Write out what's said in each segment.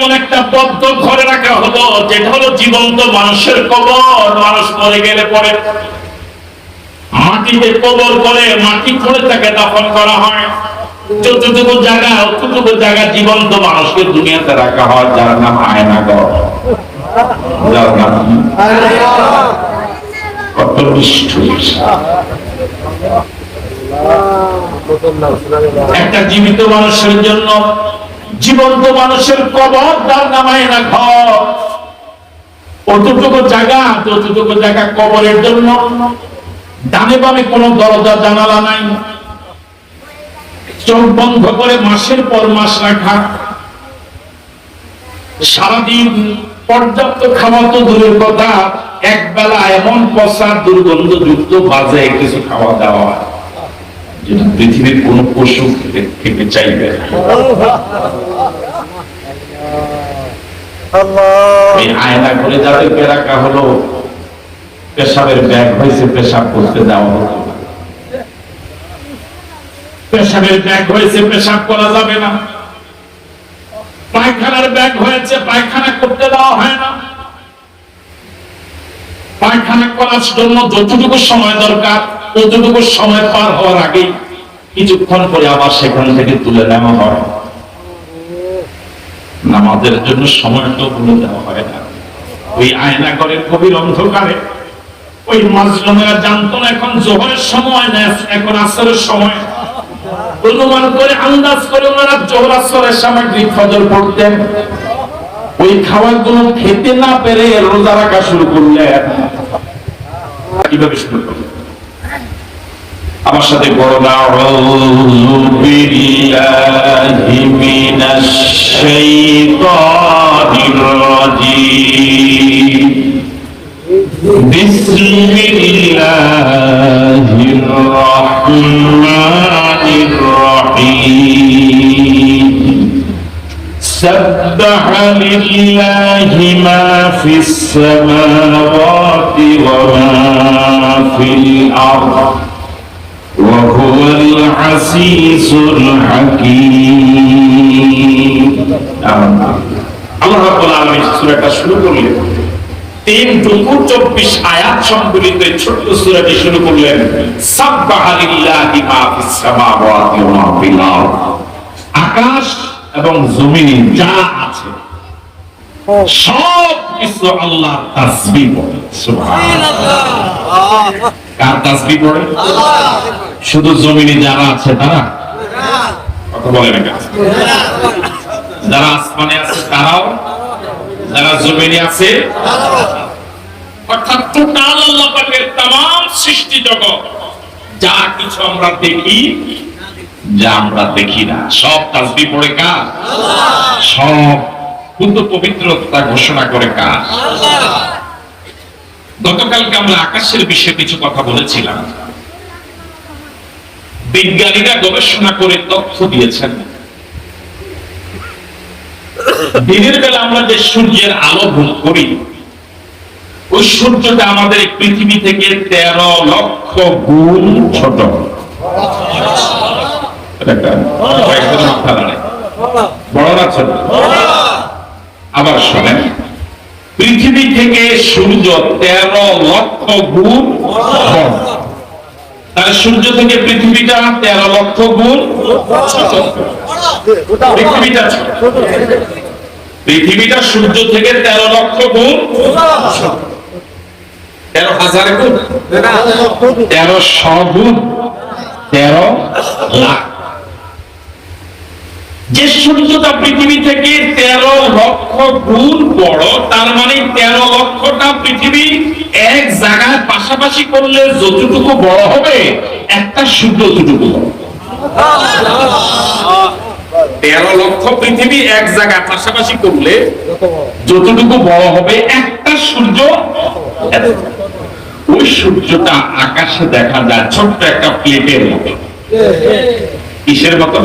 এমন একটা বদ্ধ ঘরে রাখা হলো যেটা হলো জীবন্ত মানুষের কবর। মানুষ মরে গেলে পরে মাটিতে কবর করে মাটি খুঁড়ে তাকে দাফন করা হয়। যতটুকু জায়গা অতটুকু জায়গা জীবন্ত মানুষকে দুনিয়াতে রাখা হয়, যার নাম আয়নাঘর। যার নাম কত নিষ্ঠুর! একটা জীবিত মানুষের জন্য জীবন্ত মানুষের কবর, যার নাম আয়নাঘর। অতটুকু জায়গা কবরের জন্য। ডানে বামে কোনো দরজা জানালা নাই, চোখ বন্ধ করে মাসের পর মাস রাখা। সারাদিন পর্যাপ্ত খাওয়া তো দূরের কথা, এক বেলা এমন পচা দুর্গন্ধযুক্ত বাজে কিছু খাওয়া দাওয়া যেটা পৃথিবীর কোন পশু খেতে চাইবে। এই আয়না করে যাদেরকে রাখা হলো, পেশাবের ব্যাগ হয়েছে, পেশাব করতে দেওয়া হতো না। পেশাবের ব্যাগ হয়েছে, পেশাব করা যাবে না। পায়খানার ব্যাগ হয়েছে, পায়খানা করতে দেওয়া হয় না। পায়খানা করার জন্য যতটুকু সময় দরকার ততটুকু সময় পার হওয়ার আগে কিছুক্ষণ পরে আবার সেখান থেকে তুলে নেওয়া হয়। নামাজের জন্য সময়টা তুলে দেওয়া হয় না। ওই আয়নাঘরের গভীর অন্ধকারে ওই মাজলুমেরা জানতো না এখন জোহরের সময় না, এখন আসরের সময়। অনুমান করে আন্দাজ করে ওনারা জোহর আসরের সামগ্রিক ফজর পড়তেন। ওই খাবারগুলো খেতে না পেরে রোজা রাখা শুরু করলেন। কিভাবে শুরু করলেন? আমার সাথে বড় না, আউযু বিল্লাহি মিনাশ শাইতানির রাজীম। বিসমিল্লাহির রাহমানির রাহিম। سبح لله ما في السماوات وما في الأرض وهو العزيز الحكيم। আল্লাহ রাব্বুল আলামিন সূরাটা শুরু করলেন 3 রুকু 24 আয়াত সম্বলিত ছোট্ট সূরাটি শুরু করলেন সাব্বাহা লিল্লাহি মা ফিস সামাওয়াতি ওয়া মা ফিল আরদ। আকাশ এবং জমিনে যা আছে সব কিছু আল্লাহর তাসবিহ পড়ে। সুবহানাল্লাহ। কার তাসবিহ পড়ে? আল্লাহ। শুধু জমিনে যারা আছে তারা? কথা বলে না কেন? যারা আসমানে আছে তারাও, যারা জমিনে আছে তারাও। অর্থাৎ টোটাল আল্লাহ পাকের तमाम সৃষ্টি জগৎ, যা কিছু আমরা দেখি যা আমরা দেখি না, সব তাসবিহ পড়ে কার? আল্লাহ। সব শুদ্ধ পবিত্রতা ঘোষণা করে কার? আল্লাহ। গতকালকে আমরা আকাশের বিষয়ে কিছু কথা বলেছিলাম। বিজ্ঞানীরা গবেষণা করে তথ্য দিয়েছেন দিনের বেলা আমরা যে সূর্যের আলো ভোগ করি, ওই সূর্যটা আমাদের পৃথিবী থেকে 13 লক্ষ গুণ ছোট। আবার শোনেন, পৃথিবী থেকে সূর্য 13 লক্ষ গুণ কম। তাহলে সূর্য থেকে পৃথিবীটা 13 লক্ষ গুণ ছোট। পৃথিবীটা সূর্য থেকে 13 লক্ষ গুণ, 13,000 গুণ, 1300 গুণ, 13 লাখ। যে সূর্যটা পৃথিবী থেকে 13 লক্ষ গুণ বড়, তার মানে 13 লক্ষটা পৃথিবী এক জায়গায় পাশাপাশি করলে যতটুকু বড় হবে একটা সূর্য ততটুকু বড়। 13 লক্ষ পৃথিবী এক জায়গায় পাশাপাশি করলে যতটুকু বড় হবে একটা সূর্য। ওই সূর্যটা আকাশে দেখা যায় ছোট্ট একটা প্লেটের মতো। কিসের মতো?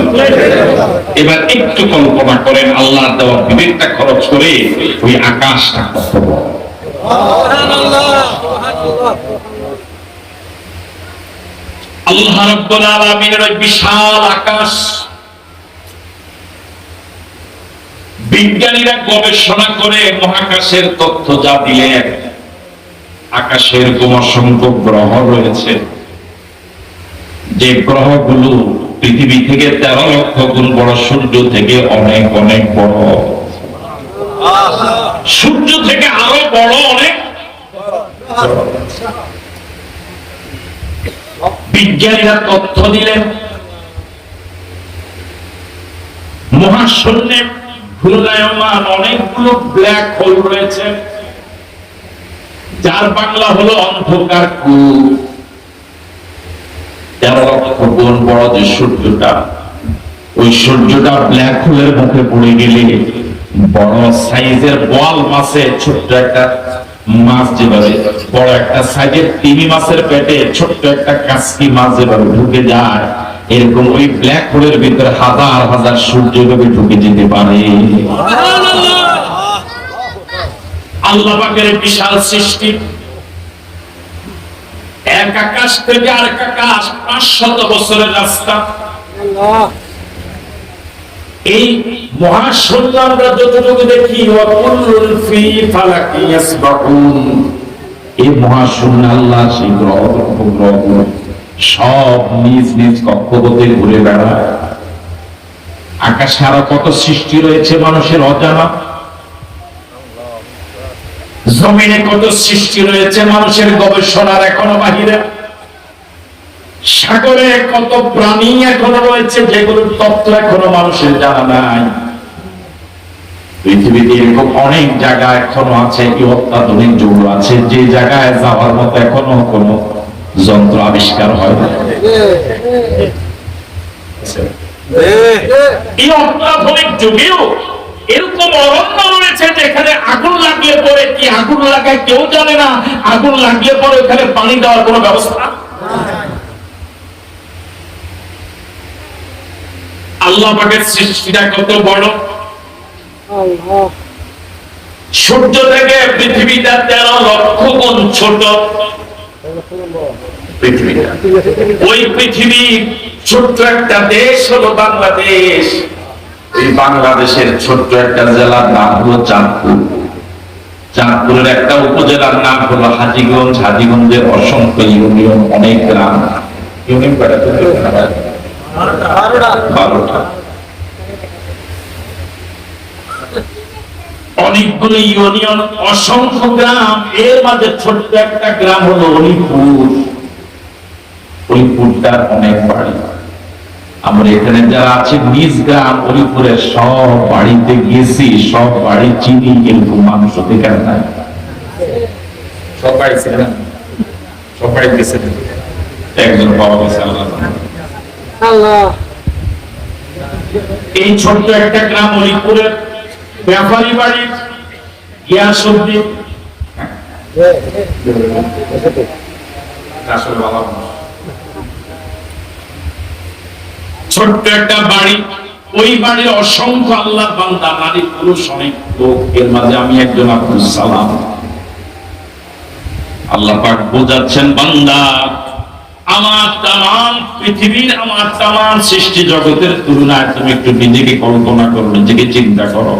এবার একটু কল্পনা করেন আল্লাহর দেওয়া বিবেকটা খরচ করে ওই আকাশটা কত বড়। আল্লাহ রাব্বুল আলামিনের ওই বিশাল আকাশ বিজ্ঞানীরা গবেষণা করে মহাকাশের তথ্য যা দিলেন, আকাশের অসংখ্য গ্রহ রয়েছে, যে গ্রহগুলো পৃথিবী থেকে 13 লক্ষ গুণ বড়, সূর্য থেকে অনেক অনেক বড়, সূর্য থেকে আরো বড় অনেক। বিজ্ঞানীরা তথ্য দিলেন মহাশূন্যে ঘূর্ণায়মান অনেকগুলো ব্ল্যাক হোল রয়েছে, যার বাংলা হলো অন্ধকার কূপ। 13 লক্ষ গুণ বড় যে সূর্যটা, ওই সূর্যটা ব্ল্যাক হোলের মুখে পড়ে গেলে বড় সাইজের বল মাছে ছোট্ট একটা মাছ যেভাবে, বড় একটা সাইজের তিমি মাছের পেটে ছোট্ট একটা কাসকি মাছ যেভাবে ঢুকে যায়, এরকম ওই ব্ল্যাক হোলের ভিতরে হাজার হাজার সূর্য ভাবে ঢুকে যেতে পারে। আল্লাহ পাকের বিশাল সৃষ্টি, এক আকাশ থেকে আরেক আকাশ 500 বছরের রাস্তা। এই মহাশূন্য আমরা যতটুকু দেখি, এই মহাশূন্য আল্লাহ সেই গ্রহ উপগ্রহগুলো সব নিজ নিজ কক্ষপথে ঘুরে বেড়ায়। আকাশে আরো কত সৃষ্টি রয়েছে মানুষের অজানা, জমিনে কত সৃষ্টি রয়েছে মানুষের গবেষণার এখনো বাহিরে, সাগরে কত প্রাণী এখনো রয়েছে যেগুলোর তথ্য এখনো মানুষের জানা নাই। পৃথিবীতে এরকম অনেক জায়গা এখনো আছে, কি অত্যাধুনিক যুগ আছে, যে জায়গায় যাওয়ার মতো এখনো কোনো যন্ত্র আবিষ্কার হয় না। এই অত্যাধুনিক যুগেও এরকম অরণ্য রয়েছে যেখানে আগুন লাগলে পরে, কি আগুন লাগায় কেউ জানে না, আগুন লাগলে পরে ওখানে পানি দেওয়ার কোনো ব্যবস্থা। আল্লাহ পাকের সৃষ্টিটা কত বড়। সূর্য থেকে পৃথিবীটা 13 লক্ষ গুণ ছোট। পৃথিবীটা, ওই পৃথিবী ছোট্ট একটা দেশ হলো বাংলাদেশ। এই বাংলাদেশের ছোট্ট একটা জেলার নাম হলো চাঁদপুর। চাঁদপুরের একটা উপজেলার নাম হলো হাজীগঞ্জ। হাজীগঞ্জের অসংখ্য ইউনিয়ন, অনেক গ্রাম। ইউনিয়ন কয়টা? 12টা। অনেকগুলো ইউনিয়ন, অসংখ্য গ্রাম, এর মাঝে ছোট্ট একটা গ্রাম হলো অলিপুর। অলিপুরটার অনেক বাড়ি। আমরা এখানে যারা আছে নিজ গ্রাম অলিপুরের সব বাড়িতে গেছি, সব বাড়ি চিনি, কিন্তু মানুষ অধিকার নাই। সব বাড়ি ছিলেন, সব বাড়ি গেছে, একজন পাওয়া গেছে আল্লাহ। এই ছোট্ট একটা গ্রাম অলিপুরের ব্যাপারী বাড়ি গিয়াসউদ্দিন, ছোট্ট একটা বাড়ি। ওই বাড়ির অসংখ্য আল্লাহ বান্দা, নারী পুরুষ অনেক লোক। এর মাঝে আমি একজন আব্দুল সালাম। আল্লাহ পাক বোঝাচ্ছেন, বান্দা আমার তামাম পৃথিবীর, আমার তামাম সৃষ্টি জগতের তুলনায় তুমি একটু নিজেকে কল্পনা করো, নিজেকে চিন্তা করো।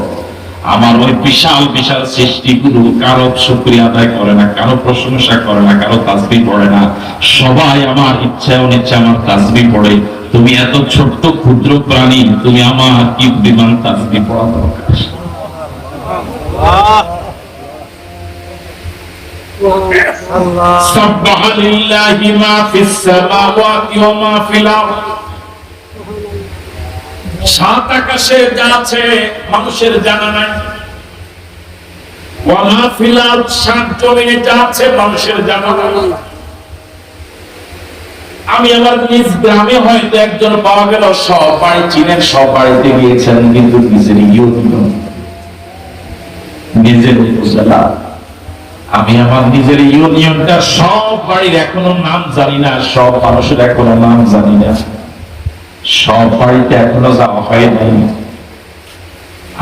আমার ওই বিশাল বিশাল সৃষ্টিগুলো কারো শুকরিয়া আদায় করে না, কারো প্রশংসা করে না, কারো তাসবিহ পড়ে না। সবাই আমার ইচ্ছা অনিচ্ছা আমার তাসবিহ পড়ে। তুমি এত ছোট্ট ক্ষুদ্র প্রাণী, তুমি আমার কি বিমান তাসবিহ পড়া দরকার? সাব্বাহা লিল্লাহি মা ফিস সামাওয়াতি ওয়া মা ফিল আরদ। সাত আকাশে যা আছে মানুষের জানা নাই, ওয়া মা ফিল আরদ, সাত জমিনে যা আছে মানুষের জানা নাই। আমি আমার নিজ গ্রামে হয়তো একজন পাওয়া গেল, সব বাড়ি চিনেন, সব বাড়িতে গিয়েছেন, কিন্তু নিজের ইউনিয়ন, নিজের উপজেলা, আমি আমার নিজের ইউনিয়নটা সব বাড়ির এখনো নাম জানি না, সব মানুষের এখনো নাম জানি না, সব বাড়িতে এখনো যাওয়া হয় নাই।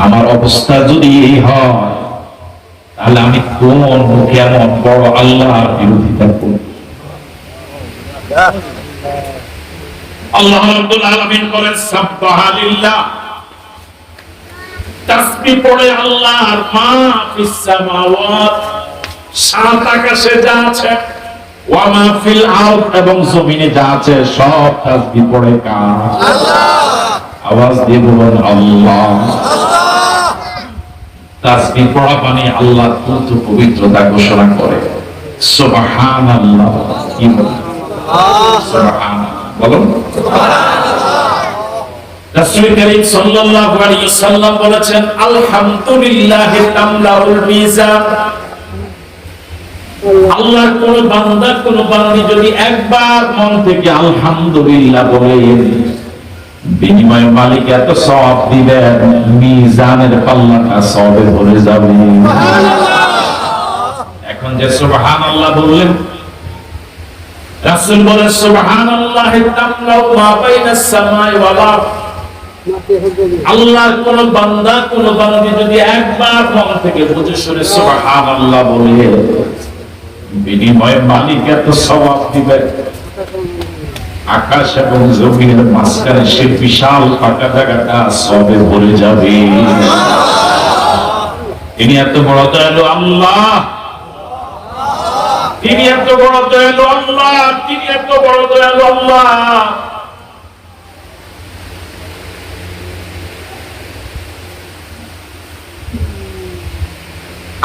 আমার অবস্থা যদি এই হয়, তাহলে আমি কোন কেমন বড় আল্লাহর বিরোধিতা করব? আল্লাহ রাব্বুল আলামিন বলেন, সাব্বাহা লিল্লাহ তাসবিহ পড়ে আল্লাহর মা ফিস সামাওয়াত, সাত আকাশে যা আছে, ওয়া মা ফিল আরদ, এবং জমিনে যা আছে সব তাসবিহ পড়ে কার? আল্লাহ। আওয়াজ দিয়ে বলুন আল্লাহ। তাসবিহ পড়া মানে আল্লাহর পবিত্রতা ঘোষণা করে। সুবহানাল্লাহ। কি বলেন? সুবহানাল্লাহ বলুন। রাসূল করিম সাল্লাল্লাহু আলাইহি ওয়াসাল্লাম বলেছেন, আলহামদুলিল্লাহ তামলাউল মিজান। আল্লাহর কোন বান্দা কোন বান্দি যদি একবার মন থেকে আলহামদুলিল্লাহ বলেন, বিনিময়ে মালিক এত সওয়াব দিবেন, মিজানের পাল্লাটা সওয়াবে ভরে যাবে। এখন যে সুবহানাল্লাহ বললেন, রাসূল বলেন সুবহানাল্লাহ তামলাউ মা বাইনাস সামাই ওয়াল আরদ। আল্লাহর কোন বান্দা কোন বান্দি যদি একবার মন থেকে বুঝে শুনে সুবহানাল্লাহ বলে, বিনিময়ে মালিক এত সওয়াব দিবেন, আকাশ এবং জমিনের মাঝখানে সে বিশাল ফাঁকা জায়গাটা সবে ভরে যাবে। তিনি এত বড় দয়ালু আল্লাহ, তিনি এত বড় দয়ালু আল্লাহ, তিনি এত বড় দয়ালু আল্লাহ।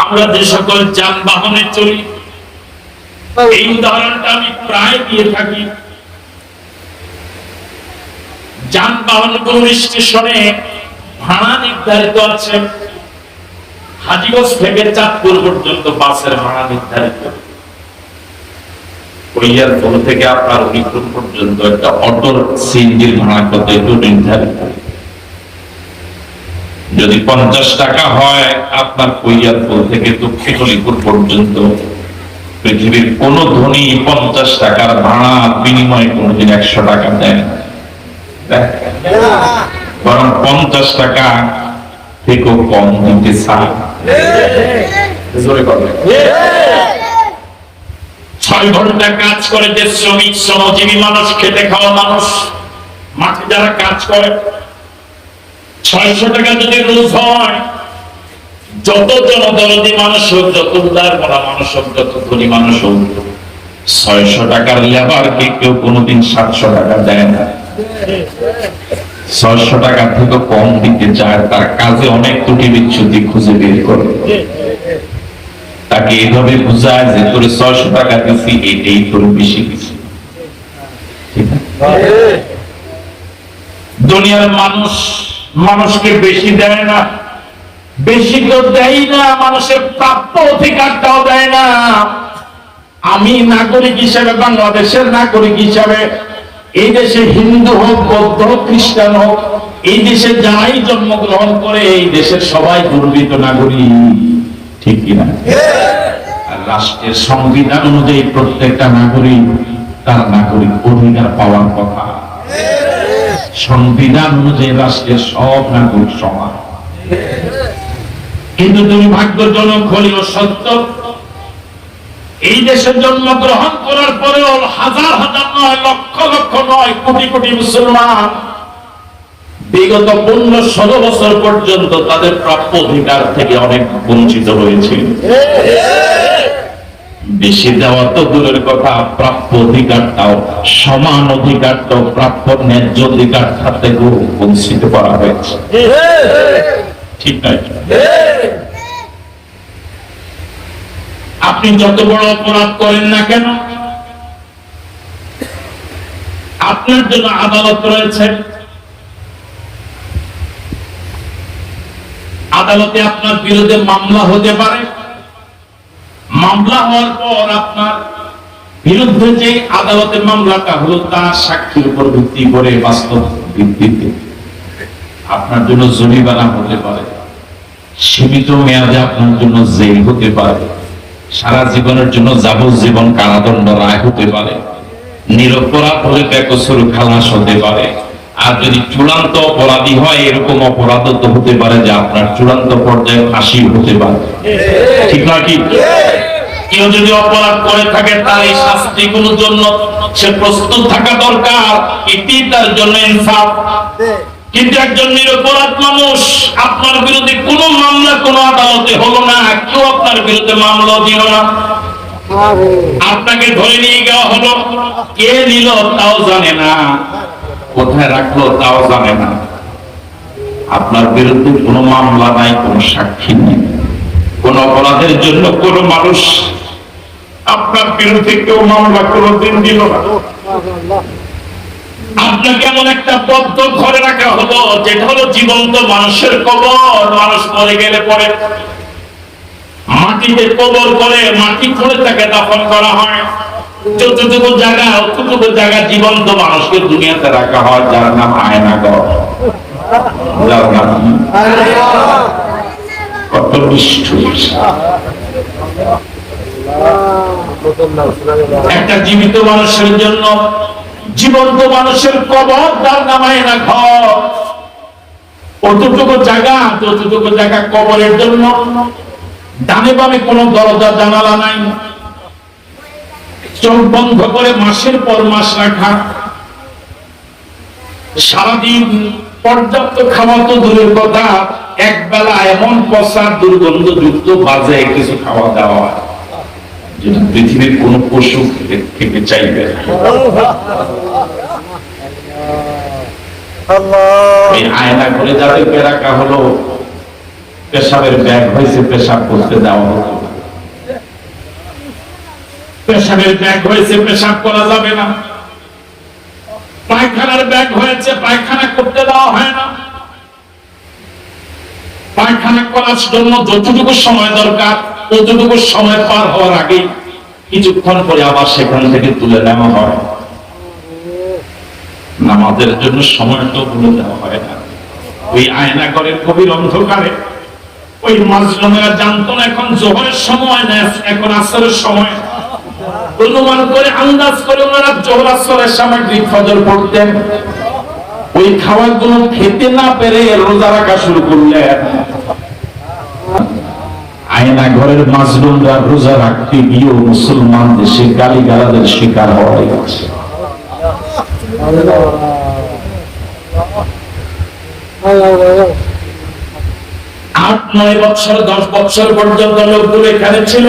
আমরা যে সকল যানবাহনে চলি, এই উদাহরণটা আমি প্রায় দিয়ে থাকি। যানবাহনগুলো স্টেশনে ভাড়া নির্ধারিত আছে। হাজীগঞ্জ থেকে চাঁদপুর পর্যন্ত বাসের ভাড়া নির্ধারিত। কৈয়ারপুর থেকে আপনার হরিপুর পর্যন্ত একটা অটোর সিএনজির ভাড়া কত একটু নির্ধারিত। যদি 50 টাকা হয় আপনার কৈয়ারপুর থেকে দক্ষিণ হরিপুর পর্যন্ত, পৃথিবীর কোন ধনী 50 টাকার ভাড়া বিনিময়ে কোনদিন 100 টাকা দেয় না, বরং 50 টাকা থেকেও কম দিতে চায়। 6 ঘন্টা কাজ করে যে শ্রমিক, শ্রমজীবী মানুষ, খেটে খাওয়া মানুষ, মাঠে যারা কাজ করে, 600 টাকা যদি রোজ হয়, যত জনদরদি মানুষ হোক, যত উদার করা মানুষ হোক, যত ধনী মানুষ হোক, 600 টাকার লেবারকে কেউ কোনোদিন 700 টাকা দেয় না। 600 টাকা থেকে কম দিতে চায়, তার কাজে অনেক ত্রুটি বিচ্যুতি খুঁজে বের করে, তাকে এইভাবে বুঝায় যে তোরে 600 টাকা দিচ্ছি, এটাই তোর বেশি কিছু। দুনিয়ার মানুষ মানুষকে বেশি দেয় না, বেশি তো দেয় না, মানুষের প্রাপ্য অধিকারটাও দেয় না। আমি নাগরিক হিসেবে, বাংলাদেশের নাগরিক হিসেবে, এই দেশে হিন্দু হোক, বৌদ্ধ হোক, খ্রিস্টান হোক, এই দেশে যারাই জন্মগ্রহণ করে, এই দেশের সবাই গর্বিত নাগরিক, ঠিক কিনা? আর রাষ্ট্রের সংবিধান অনুযায়ী প্রত্যেকটা নাগরিক তার নাগরিক অধিকার পাওয়ার কথা। সংবিধান অনুযায়ী রাষ্ট্রের সব নাগরিক সমান। কিন্তু দুর্ভাগ্যজনক হলেও সত্য, এই দেশে জন্মগ্রহণ করার পরেও হাজার হাজার নয়, লক্ষ লক্ষ নয়, কোটি কোটি মুসলমান বিগত 15-16 বছর পর্যন্ত তাদের প্রাপ্য অধিকার থেকে অনেক বঞ্চিত হয়েছে। বেশি দেওয়া তো দূরের কথা, প্রাপ্য অধিকারটাও, সমান অধিকারটাও, প্রাপ্য ন্যায্য অধিকার থেকেও বঞ্চিত করা হয়েছে, ঠিক নয়? আপনি যত বড় অপরাধ করেন না কেন, আপনার জন্য আদালত রয়েছে। আদালতে আপনার বিরুদ্ধে মামলা হতে পারে। মামলা হওয়ার পর আপনার বিরুদ্ধে যে আদালতে মামলাটা হলো, তার সাক্ষীর উপর ভিত্তি করে, বাস্তব ভিত্তিতে আপনার জন্য জরিমানা হতে পারে, সীমিত মেয়াদে আপনার জন্য জেল হতে পারে, সারা জীবনের জন্য যাবজ্জীবন কারাদণ্ড রায় হতে পারে, নিরপরাধ হলে বেকসুর খালাস হতে পারে। আর যদি চূড়ান্ত অপরাধী হয়, এরকম অপরাধ তো হতে পারে যে আপনার চূড়ান্ত পর্যায়ে ফাঁসি হতে পারে, ঠিক না? কি কেউ যদি অপরাধ করে থাকে, তার এই শাস্তিগুলোর জন্য সে প্রস্তুত থাকা দরকার, এটি তার জন্য ইনসাফ। কিন্তু একজন নিরপরাধ মানুষ, আপনার বিরুদ্ধে কোনো মামলা কোনো আদালতে হলো না, কেউ আপনার বিরুদ্ধে মামলা দিল না, আপনাকে ধরে নিয়ে যাওয়া হলো, কে নিল তাও জানে না, কোথায় রাখলো তাও জানে না, আপনার বিরুদ্ধে কোনো মামলা নাই, কোনো সাক্ষী নেই, কোন অপরাধের জন্য কোন মানুষ আপনার বিরুদ্ধে কেউ মামলা কোনদিন দিল না। আপনাকে এমন একটা বদ্ধ ঘরে রাখা হলো যেটা হলো জীবন্ত মানুষের কবর। মানুষ মরে গেলে পরে মাটিতে কবর করে মাটি খুঁড়ে তাকে দাফন করা হয়। যতটুকু জায়গা অতটুকু জায়গা জীবন্ত মানুষকে দুনিয়াতে রাখা হয়, যার নাম আয়নাঘর। যার নাম কত নিষ্ঠুর! একটা জীবিত মানুষের জন্য জীবন্ত মানুষের কবর, তার নাম আয়নাঘর। অতটুকু জায়গা, যতটুকু জায়গা কবরের জন্য, ডানে বামে কোনো দরজা জানালা নাই, চোখ বন্ধ করে মাসের পর মাস রাখা, সারাদিন পর্যাপ্ত খাওয়া তো দূরের কথা, এক বেলা এমন পচা দুর্গন্ধযুক্ত বাজে কিছু খাওয়া দাওয়া যেটা পৃথিবীর কোন পশু খেতে চাইবে না। এই আয়না করে যাদেরকে রাখা হলো, পেশাবের ব্যাগ হয়েছে, পেশাব করতে দেওয়া হতো, পেশাবের ব্যাগ হয়েছে, পেশাব করা যাবে না, পায়খানার ব্যাগ হয়েছে, পায়খানা করতে দেওয়া হয় না, পায়খানা করার জন্য যতটুকু সময় দরকার ততটুকু সময় পার হওয়ার আগে কিছুক্ষণ পরে আবার সেখান থেকে তুলে নেওয়া হয়। নামাজের জন্য সময়টা ভুলে দেওয়া হয় না। ওই আয়নাঘরের গভীর অন্ধকারে ওই মাজলুমেরা জানতো না এখন জোহরের সময় না, এখন আসরের সময়। অনুমান করে আন্দাজ করে ওনারা জোহর আসরের সামগ্রী ফজর পড়তেন। ওই খাবারগুলো খেতে না পেরে রোজা রাখা শুরু করলেন। আয়না ঘরের মাজলুমরা রোজা রাখতে গিয়েও মুসলমান দেশে গালিগালাজের শিকার হয়ে গেছে। 8-9 বছর 10 বছর পর্যন্ত লোকগুলো এখানে ছিল।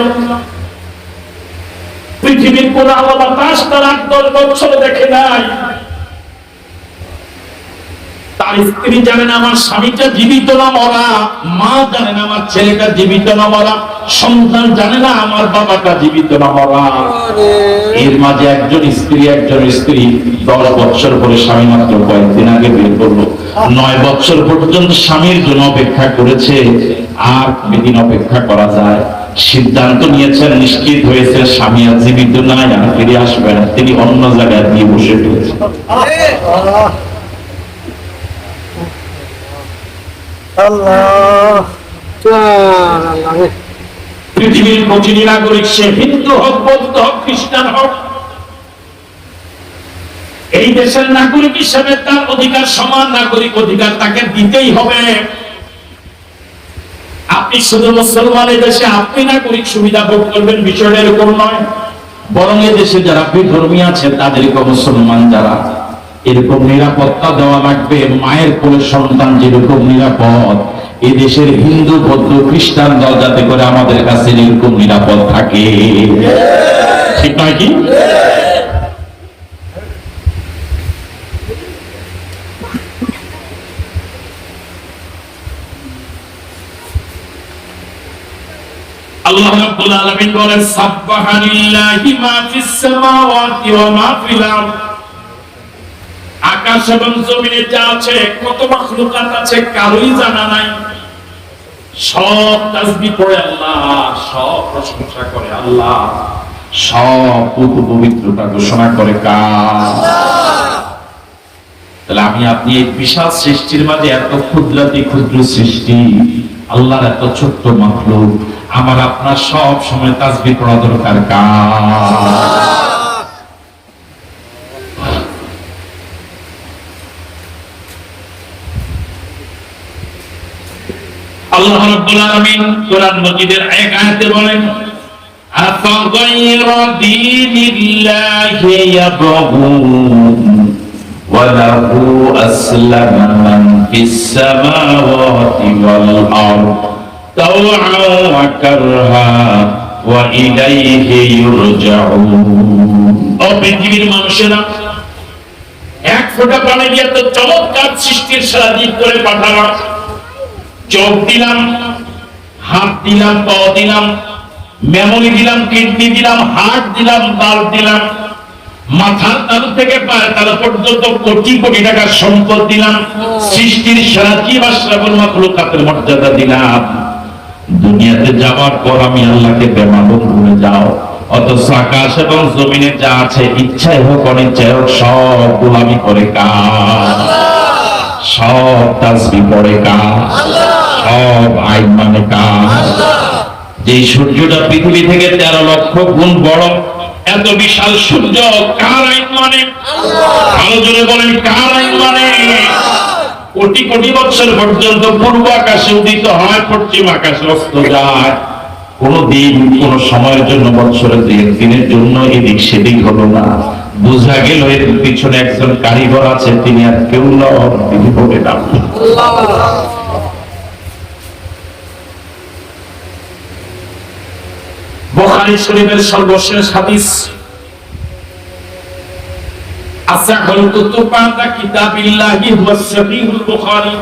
পৃথিবীর কোন আলো বাতাস তার 8-10 বছর দেখে নাই। তার স্ত্রী জানেন আমার স্বামীটা জীবিত না মরা, মা জানেন আমার ছেলেটা জীবিত না মরা, সন্তান জানে না আমার বাবাটা জীবিত না মরা। এর মাঝে একজন স্ত্রী 10 বছর পরে স্বামী মাত্র কয়েকদিন আগে বের করলো। 9 বছর পর্যন্ত স্বামীর জন্য অপেক্ষা করেছে, আর কয়েকদিন অপেক্ষা করা যায়। সিদ্ধান্ত নিয়েছেন, নিশ্চিত হয়েছে স্বামী আর জীবিত নাই, আর ফিরে আসবে না। তিনি অন্য জায়গায় দিয়ে বসে ফেলেছেন। পৃথিবীর প্রতিটি নাগরিক, সে হিন্দু হোক, বৌদ্ধ হোক, খ্রিস্টান হোক, এই দেশের নাগরিক হিসেবে তার অধিকার সমান নাগরিক অধিকার তাকে দিতেই হবে। আপনি শুধু মুসলমানের দেশে আপনি নাগরিক সুবিধা ভোগ করবেন, বিষয়টা এরকম নয়। বরং এ দেশে যারা বিধর্মী আছে তাদেরকে মুসলমান যারা, এরকম নিরাপত্তা দেওয়া লাগবে। মায়ের কোলে সন্তান যেরকম নিরাপদ, এই দেশের হিন্দু বৌদ্ধ খ্রিস্টান দল যাতে করে আমাদের কাছে এরকম নিরাপদ থাকে, ঠিক নয় কি? আল্লাহ রাব্বুল আলামিন বলেন, সাব্বাহা লিল্লাহি মা ফিস সামাওয়াতি ওয়া মা ফিল আরদ। আকাশ এবং জমিনে যা আছে, কত মাখলুকাত আছে, কারোই জানা নাই। সব তাসবিহ পড়ে আল্লাহ, সব প্রশংসা করে আল্লাহ, সব পবিত্রতা ঘোষণা করে কার? তাহলে আমি আপনি এই বিশাল সৃষ্টির মাঝে এত ক্ষুদ্রাতি ক্ষুদ্র সৃষ্টি, আল্লাহর এত ছোট্ট মাখলুক, আমার আপনার সব সময় তাসবিহ পড়া দরকার কার? আল্লাহ রাব্বুল আলামিন কোরআন মাজিদের এক আয়াতে বলেন, আফাগায়রা দীনিল্লাহি ইয়াবগুন ওয়া লাহু আসলামা মান ফিস সামাওয়াতি ওয়াল আরদ তাওআন ওয়া কারহা ওয়া ইলাইহি ইউরজাউন। ও পৃথিবীর মানুষেরা, এক ফোঁটা পানি দিয়ে তো চমৎকার সৃষ্টির সারা দিক করে পাঠালাম। চোখ দিলাম, হাত দিলাম, পা দিলাম, মেমোরি দিলাম, কিডনি দিলাম, হার্ট দিলাম, বাল্ব দিলাম, মাথার তালু থেকে পায়ের তালু পর্যন্ত কোটি কোটি টাকার সম্পদ দিলাম, সৃষ্টির সারা জীব আশরাফুল মাখলুকাতের মর্যাদা দিলাম। দুনিয়াতে যাওয়ার পর আমি আল্লাহকে বেমালুম ভুলে যাও, অথচ আকাশ এবং জমিনে যা আছে ইচ্ছাই হোক অনিচ্ছাই হোক সব গোলামি করে কার? সব তাসবিহ পড়ে কার? সব আইন মানে কার? যে সূর্যটা পৃথিবী থেকে 13 লক্ষ গুণ বড়, এত বিশাল সূর্য কার আইন মানে? আরো জোরে বলেন, কার আইন মানে? কোটি কোটি বছর পর্যন্ত পূর্ব আকাশে উদিত হয়, পশ্চিম আকাশে অস্ত যায়। কোন দিন কোন সময়ের জন্য বছরের দিনের জন্য এদিক সেদিক হলো না। বোঝা গেল এর পিছনে একজন কারিগর আছে, তিনি আর কেউ নন, তিনি বলে না। বুখারী শরীফের সর্বশেষ হাদিস, আসাহুল কুতুব বা'দা কিতাবিল্লাহি হুয়া সহিহুল বুখারী।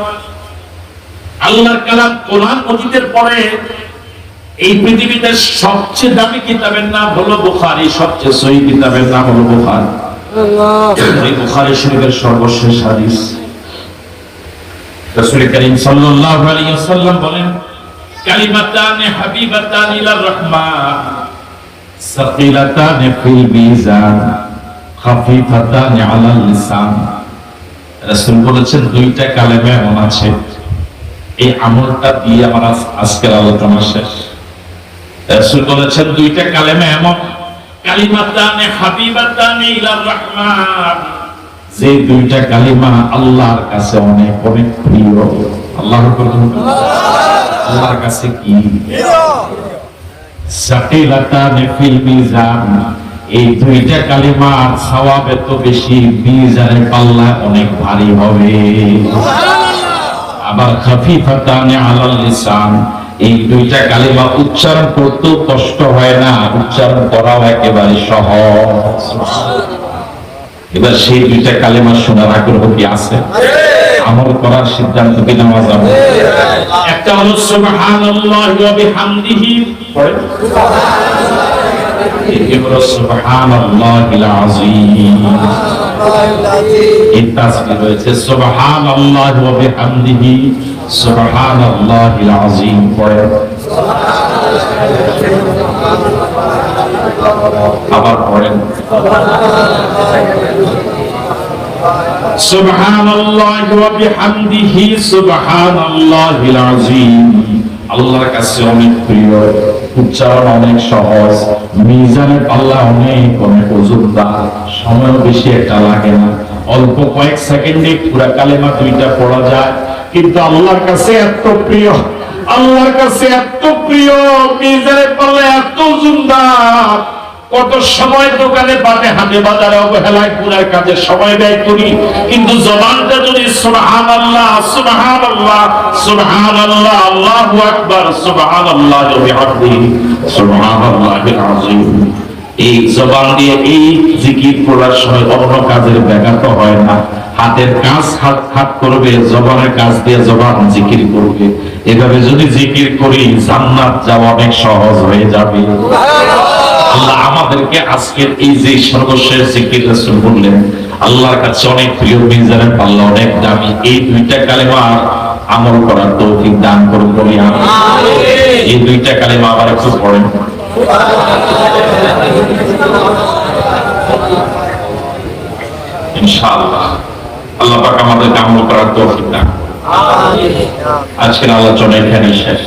আল্লাহর কালাম কোরআন মজিদের পরে এই পৃথিবীতে সবচেয়ে দামি কিতাবের নাম হলো বুখারী, সবচেয়ে সহিহ কিতাবের নাম হলো বুখারী। এই বুখারী শরীফের সর্বশেষ হাদিস, রাসূল করিম সাল্লাল্লাহু আলাইহি ওয়াসাল্লাম বলেন, কালিমাতানি হাবিবাতানি ইলার রহমান সাকিলাতানি ফিল মিজান খাফিফাতানি আলাল লিসান। রাসূল বলেছেন, দুইটা কালেমা এমন আছে, এই আমলটা দিয়ে আমার আজকের আলোচনা শেষ। রাসূল বলেছেন, দুইটা কালেমা এমন, কালিমাতানি হাবিবাতানি ইলার রহমান, যে দুইটা কালিমা আল্লাহর কাছে অনেক অনেক প্রিয়। আল্লাহর আল্লাহর কাছে কি প্রিয়? সাকিলাতানি ফিল মিজান, এই দুইটা কালিমার সওয়াব এত বেশি, মিজানের পাল্লা অনেক ভারী হবে। আবার খাফিফাতানি আলাল লিসান, এই দুইটা কালিমা উচ্চারণ করতে কষ্ট হয় না, উচ্চারণ করাও একেবারে সহজ। এবার সেই দুইটা কালিমা শোনার আগ্রহ কি আছে? আমল করার সিদ্ধান্ত কি নেওয়া যাবে? একটা হলো সুবহানাল্লাহি ওয়া বিহামদিহি, সুবহানাল্লাহিল আযীম। এই তাসবিহ রয়েছে সুবহানাল্লাহি ওয়া বিহামদিহি সুবহানাল্লাহিল আযীম। পড়ে আবার পড়েন সুবহানাল্লাহি ওয়া বিহামদিহি সুবহানাল্লাহিল আযীম। আল্লাহর কাছে অনেক প্রিয়, উচ্চারণ অনেক সহজ, মিজানের পাল্লা অনেক অনেক ওজনদার, সময় বেশি একটা লাগে না, অল্প কয়েক সেকেন্ডে পুরা কালেমা দুইটা পড়া যায়। কিন্তু আল্লাহর কাছে এত প্রিয়, আল্লাহর কাছে এত প্রিয়, মিজানের পাল্লা এত ওজনদার। কত সময় দোকানে পাতে হাতে বাজারে অবহেলায় পুরার কাজে সময় ব্যয় করি, কিন্তু জবানটা যদি সুবহানাল্লাহ সুবহানাল্লাহ সুবহানাল্লাহ আল্লাহু আকবার সুবহানাল্লাহি ওয়া বিহামদিহি সুবহানাল্লাহিল আযীম, এই জবান দিয়ে এই জিকির পড়ার সময় অন্য কাজের ব্যাঘাত হয় না। হাতের কাজ হাত করবে, জবানের কাজ দিয়ে জবান জিকির করবে। এভাবে যদি জিকির করি জান্নাত যাওয়া অনেক সহজ হয়ে যাবে। আল্লাহ আমাদেরকে আজকের এই যে সর্বশেষ জিকির রাসূল বললেন, আল্লাহর কাছে অনেক প্রিয়, মিজানের পাল্লা অনেক দামি, এই দুইটা কালেমা আমল করার তৌফিক দান করুন বলি আমিন। এই দুইটা কালেমা আবার একটু পড়েন। ইনশাআল্লাহ আল্লাহ পাক আমাদেরকে আমল করার তৌফিক দান করুন। আজকের আলোচনা এখানেই শেষ।